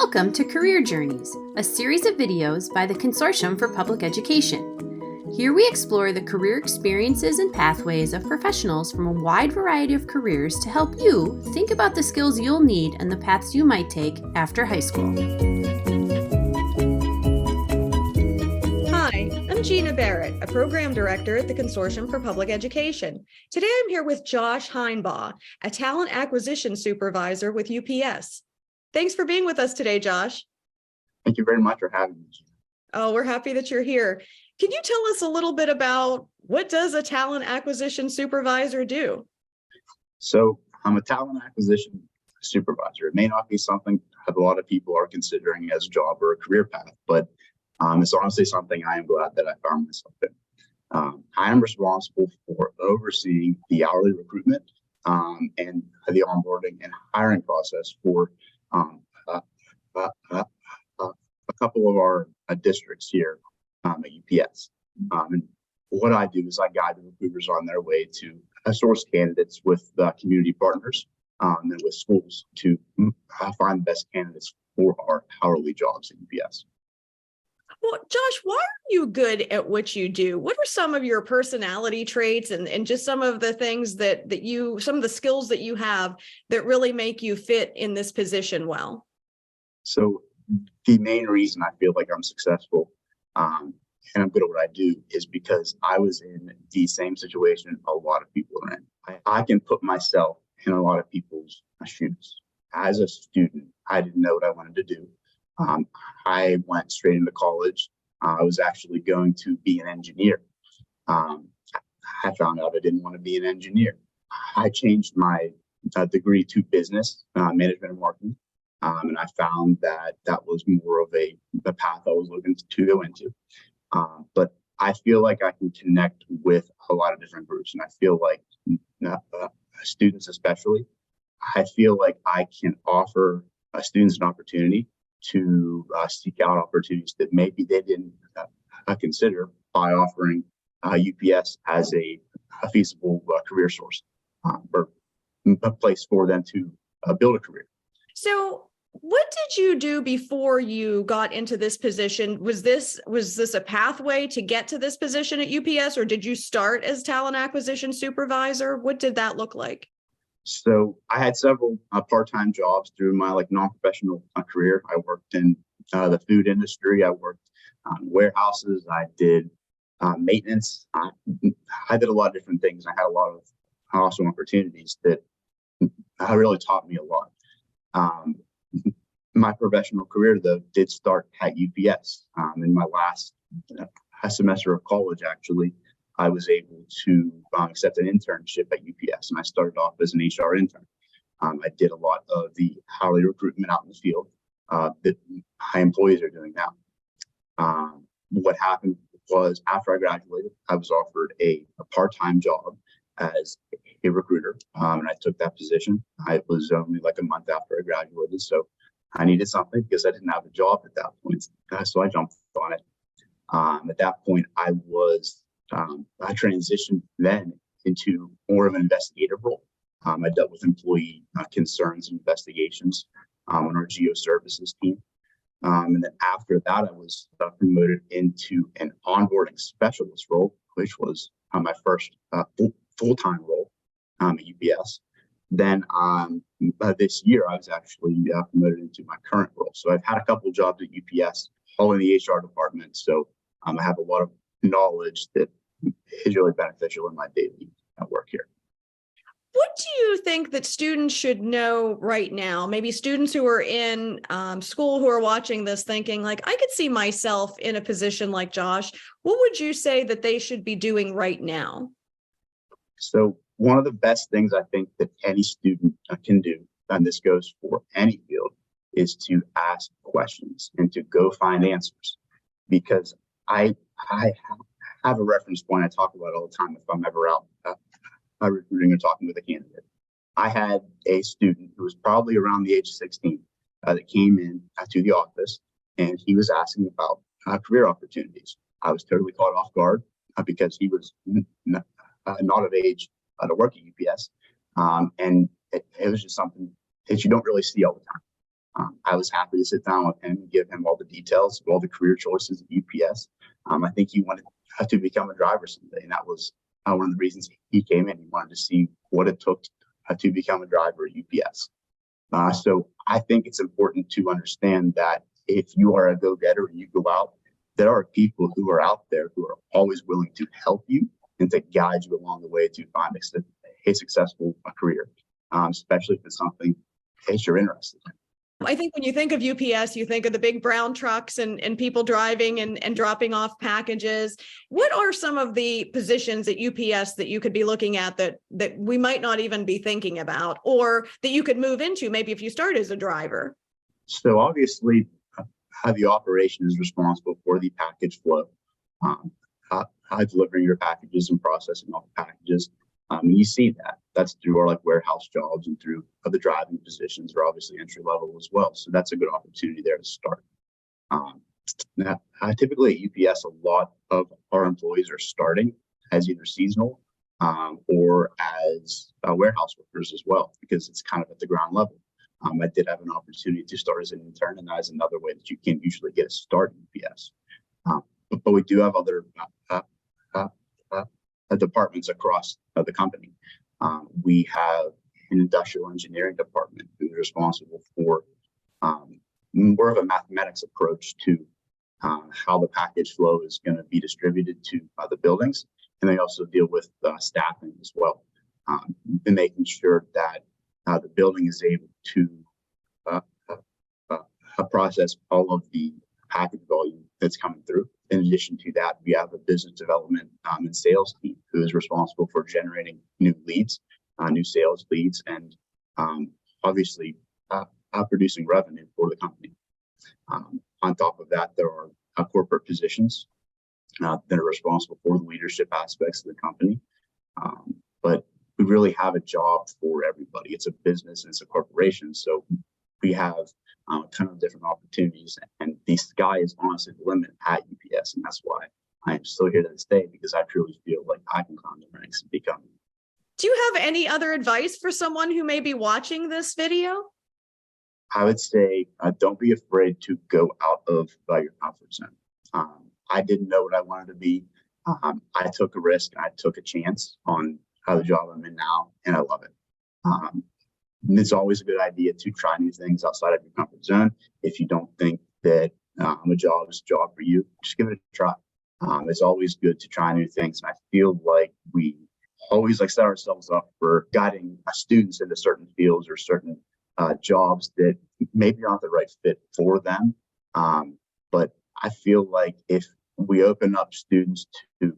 Welcome to Career Journeys, a series of videos by the Consortium for Public Education. Here we explore the career experiences and pathways of professionals from a wide variety of careers to help you think about the skills you'll need and the paths you might take after high school. Hi, I'm Gina Barrett, a program director at the Consortium for Public Education. Today I'm here with Josh Heinbaugh, a talent acquisition supervisor with UPS. Thanks for being with us today, Josh. Thank you very much for having me. Oh, we're happy that you're here. Can you tell us a little bit about what does a talent acquisition supervisor do? So I'm a talent acquisition supervisor. It may not be something that a lot of people are considering as a job or a career path, but it's honestly something I am glad that I found myself in. I am responsible for overseeing the hourly recruitment and the onboarding and hiring process for a couple of our districts here at UPS. And what I do is I guide the recruiters on their way to source candidates with community partners and with schools to find the best candidates for our hourly jobs at UPS. Well, Josh, why are you good at what you do? What are some of your personality traits and just some of the things some of the skills that you have that really make you fit in this position well? So the main reason I feel like I'm successful and I'm good at what I do is because I was in the same situation a lot of people are in. I can put myself in a lot of people's shoes. As a student, I didn't know what I wanted to do. I went straight into college. I was actually going to be an engineer. I found out I didn't want to be an engineer. I changed my degree to business management and marketing, and I found that was more of the path I was looking to go into. But I feel like I can connect with a lot of different groups, and I feel like students especially, I feel like I can offer students an opportunity to seek out opportunities that maybe they didn't consider by offering UPS as a feasible career source or a place for them to build a career. So what did you do before you got into this position? Was this a pathway to get to this position at UPS, or did you start as talent acquisition supervisor? What did that look like? So I had several part-time jobs through my non-professional career. I worked in the food industry. I worked in warehouses. I did maintenance. I did a lot of different things. I had a lot of awesome opportunities that really taught me a lot. My professional career, though, did start at UPS. In my last semester of college, actually, I was able to accept an internship at UPS, and I started off as an HR intern. I did a lot of the hourly recruitment out in the field that my employees are doing now. What happened was after I graduated, I was offered a part-time job as a recruiter, and I took that position. I was only like a month after I graduated, so I needed something because I didn't have a job at that point, so I jumped on it. At that point, I transitioned then into more of an investigative role. I dealt with employee concerns and investigations on our geo services team. And then after that, I was promoted into an onboarding specialist role, which was my first full-time role at UPS. Then this year, I was actually promoted into my current role. So I've had a couple of jobs at UPS, all in the HR department. So I have a lot of knowledge that is really beneficial in my daily work here. What do you think that students should know right now? Maybe students who are in school who are watching this thinking like, I could see myself in a position like Josh. What would you say that they should be doing right now? So one of the best things I think that any student can do, and this goes for any field, is to ask questions and to go find answers. Because I have a reference point I talk about all the time if I'm ever out recruiting or talking with a candidate. I had a student who was probably around the age of 16 that came in to the office, and he was asking about career opportunities. I was totally caught off guard because he was not of age to work at UPS, and it was just something that you don't really see all the time. I was happy to sit down with him and give him all the details of all the career choices at UPS. I think he wanted to become a driver someday, and that was one of the reasons he came in. He wanted to see what it took to become a driver at UPS. So I think it's important to understand that if you are a go-getter and you go out, there are people who are out there who are always willing to help you and to guide you along the way to find a successful career, especially if it's something that you're interested in. I think when you think of UPS, you think of the big brown trucks and people driving and dropping off packages. What are some of the positions at UPS that you could be looking at that we might not even be thinking about, or that you could move into maybe if you start as a driver? So obviously, how the operation is responsible for the package flow, delivering your packages and processing all the packages. And you see that's through our warehouse jobs, and through other driving positions are obviously entry level as well. So that's a good opportunity there to start. Now, typically at UPS, a lot of our employees are starting as either seasonal or as warehouse workers as well, because it's kind of at the ground level. I did have an opportunity to start as an intern, and that is another way that you can usually get a start in UPS. But we do have other departments across the company. We have an industrial engineering department who's responsible for more of a mathematics approach to how the package flow is going to be distributed to the buildings. And they also deal with staffing as well, and making sure that the building is able to process all of the package volume that's coming through. In addition to that, we have a business development and sales team who is responsible for generating new leads, new sales leads, and obviously producing revenue for the company. On top of that, there are corporate positions that are responsible for the leadership aspects of the company. But we really have a job for everybody. It's a business and it's a corporation. So we have a ton of different opportunities, and the sky is honestly the limit at UPS. And that's why I am still here to this day, because I truly feel like I can climb the ranks and become. Do you have any other advice for someone who may be watching this video? I would say don't be afraid to go out of your comfort zone. I didn't know what I wanted to be. I took a risk. I took a chance on the job I'm in now, and I love it. It's always a good idea to try new things outside of your comfort zone. If you don't think that a job is a job for you, just give it a try. It's always good to try new things. And I feel like we always set ourselves up for guiding students into certain fields or certain jobs that maybe aren't the right fit for them. But I feel like if we open up students to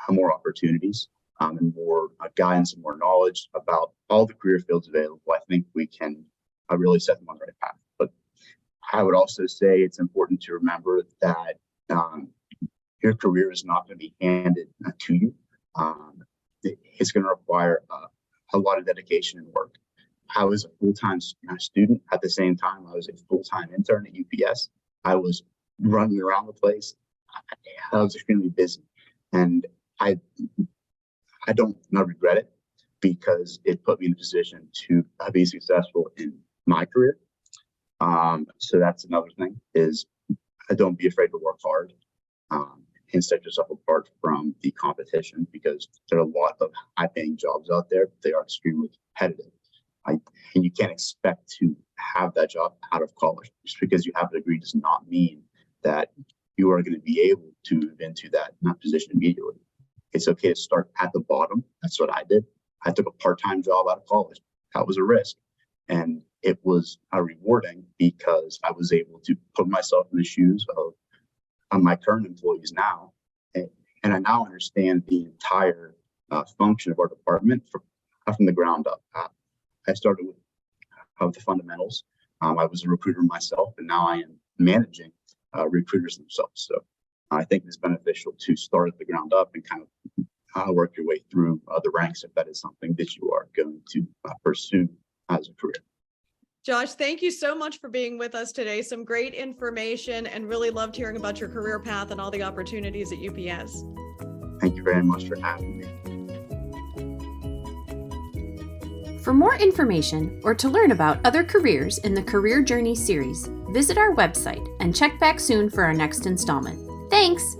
more opportunities, and more guidance and more knowledge about all the career fields available, I think we can really set them on the right path. But I would also say it's important to remember that your career is not going to be handed to you. It's going to require a lot of dedication and work. I was a full-time student. At the same time, I was a full-time intern at UPS. I was running around the place. I was extremely busy, and I don't regret it, because it put me in a position to be successful in my career. So that's another thing, is don't be afraid to work hard and set yourself apart from the competition, because there are a lot of high-paying jobs out there. They are extremely competitive. And you can't expect to have that job out of college. Just because you have a degree does not mean that you are going to be able to move into that position immediately. It's okay to start at the bottom. That's what I did. I took a part-time job out of college. That was a risk. And it was rewarding, because I was able to put myself in the shoes of my current employees now. And I now understand the entire function of our department from the ground up. I started with the fundamentals. I was a recruiter myself, and now I am managing recruiters themselves. So I think it's beneficial to start at the ground up and kind of work your way through the ranks, if that is something that you are going to pursue as a career. Josh, thank you so much for being with us today. Some great information, and really loved hearing about your career path and all the opportunities at UPS. Thank you very much for having me. For more information or to learn about other careers in the Career Journey series, visit our website and check back soon for our next installment. Thanks!